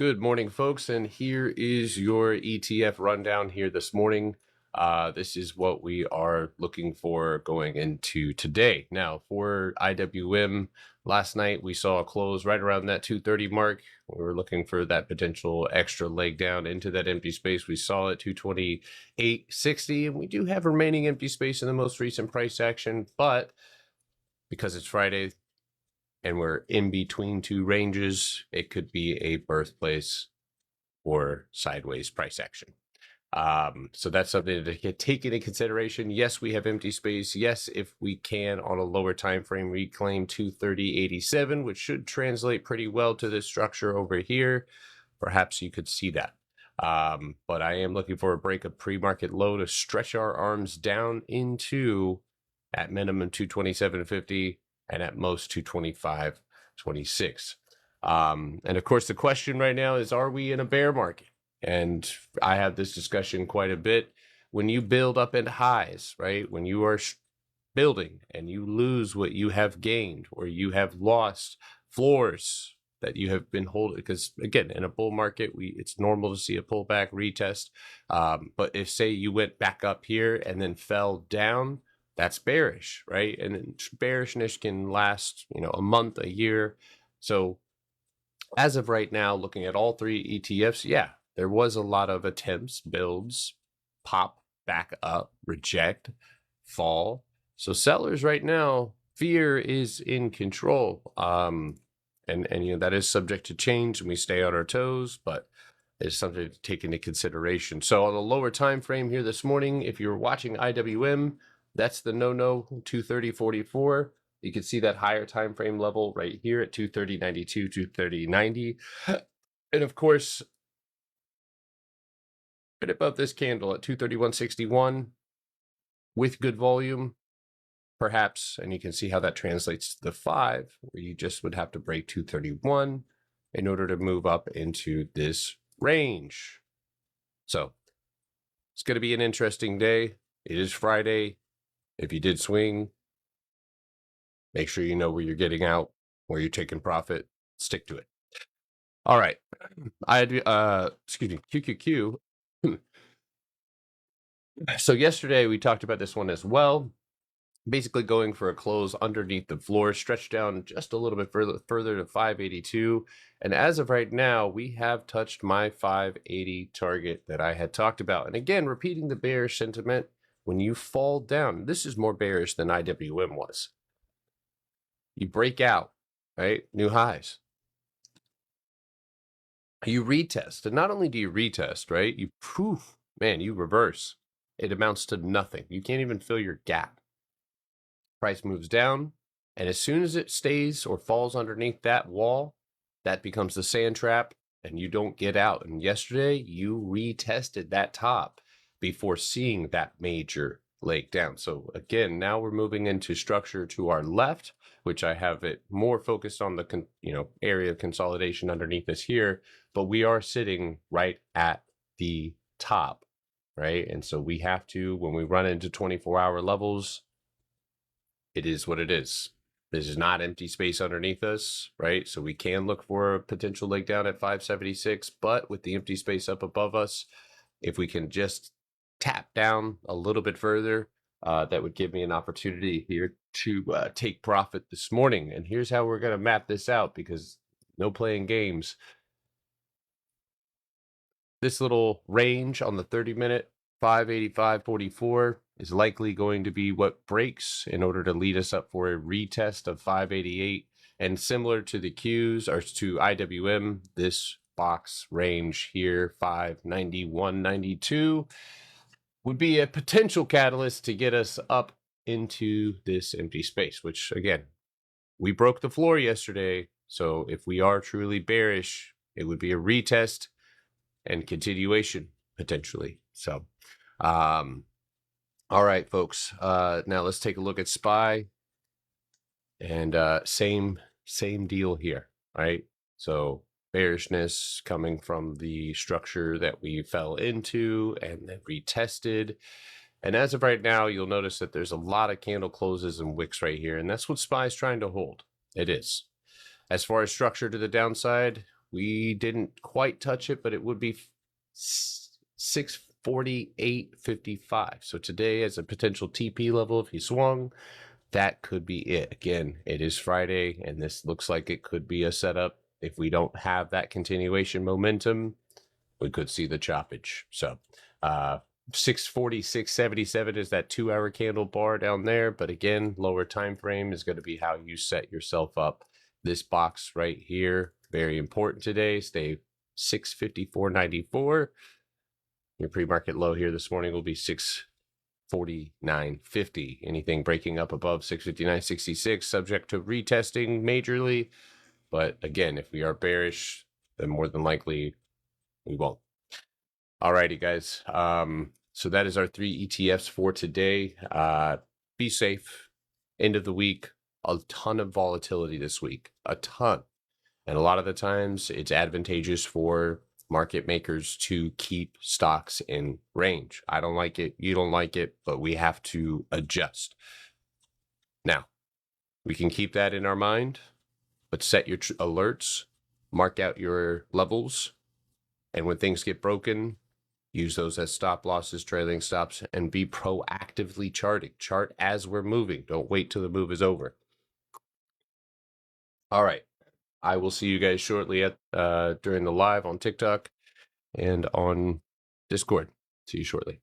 Good morning, folks, and here is your ETF rundown here this morning. This is what we are looking for going into today. Now, for IWM, last night we saw a close right around that 230 mark. We were looking for that potential extra leg down into that empty space. We saw it 228.60, and we do have remaining empty space in the most recent price action, but because it's Friday, and we're in between two ranges, it could be a birthplace or sideways price action. So that's something to take into consideration. Yes, we have empty space. Yes, if we can on a lower time frame reclaim 230.87, which should translate pretty well to this structure over here, perhaps you could see that. But I am looking for a break of pre-market low to stretch our arms down into at minimum 227.50 and at most 225.26. And of course, the question right now is, are we in a bear market? And I have this discussion quite a bit. When you build up into highs, right? When you are building and you lose what you have gained, or you have lost floors that you have been holding, because again, in a bull market, it's normal to see a pullback retest. But if, say, you went back up here and then fell down, that's bearish, right? And bearishness can last, a month, a year. So as of right now, looking at all three ETFs, yeah, there was a lot of attempts, builds, pop back up, reject, fall. So sellers right now, fear is in control. And that is subject to change, and we stay on our toes, but it's something to take into consideration. So on the lower time frame here this morning, if you're watching IWM, that's the no 230.44. You can see that higher time frame level right here at 230.92, 230.90. And of course, right above this candle at 231.61 with good volume, perhaps, and you can see how that translates to the 5, where you just would have to break 231 in order to move up into this range. So it's going to be an interesting day. It is Friday. If you did swing, make sure you know where you're getting out, where you're taking profit, stick to it. All right. QQQ. So yesterday we talked about this one as well. Basically going for a close underneath the floor, stretched down just a little bit further to 582. And as of right now, we have touched my 580 target that I had talked about. And again, repeating the bearish sentiment, when you fall down, this is more bearish than IWM was. You break out, right? New highs. You retest. And not only do you retest, right? You reverse. It amounts to nothing. You can't even fill your gap. Price moves down, and as soon as it stays or falls underneath that wall, that becomes the sand trap, and you don't get out. And yesterday, you retested that top before seeing that major leg down. So again, now we're moving into structure to our left, which I have it more focused on the area of consolidation underneath us here, but we are sitting right at the top, right? And so we have to, when we run into 24-hour levels, it is what it is. This is not empty space underneath us, right? So we can look for a potential leg down at 576, but with the empty space up above us, if we can just tap down a little bit further, that would give me an opportunity here to take profit this morning. And here's how we're going to map this out, because no playing games. This little range on the 30-minute, 585.44, is likely going to be what breaks in order to lead us up for a retest of 588. And similar to the Qs, or to IWM, this box range here, 591.92, would be a potential catalyst to get us up into this empty space, which again, we broke the floor yesterday. So if we are truly bearish, it would be a retest and continuation potentially. So, all right, folks. Now let's take a look at SPY, and same deal here, right? So bearishness coming from the structure that we fell into and then retested. And as of right now, you'll notice that there's a lot of candle closes and wicks right here, and that's what SPY is trying to hold. It is. As far as structure to the downside, We didn't quite touch it, but it would be 648.55. So today, as a potential TP level, if he swung, that could be it. Again, it is Friday, and this looks like it could be a setup. If we don't have that continuation momentum, we could see the choppage. So 646.77 is that 2-hour candle bar down there. But again, lower time frame is going to be how you set yourself up. This box right here, very important today. Stay 654.94. Your pre-market low here this morning will be 649.50. Anything breaking up above 659.66 subject to retesting majorly. But again, if we are bearish, then more than likely we won't. Alrighty, guys. So that is our 3 ETFs for today. Be safe. End of the week. A ton of volatility this week. A ton. And a lot of the times it's advantageous for market makers to keep stocks in range. I don't like it. You don't like it, but we have to adjust. Now, we can keep that in our mind, but set your alerts, mark out your levels, and when things get broken, use those as stop losses, trailing stops, and be proactively charting. Chart as we're moving. Don't wait till the move is over. All right. I will see you guys shortly at during the live on TikTok and on Discord. See you shortly.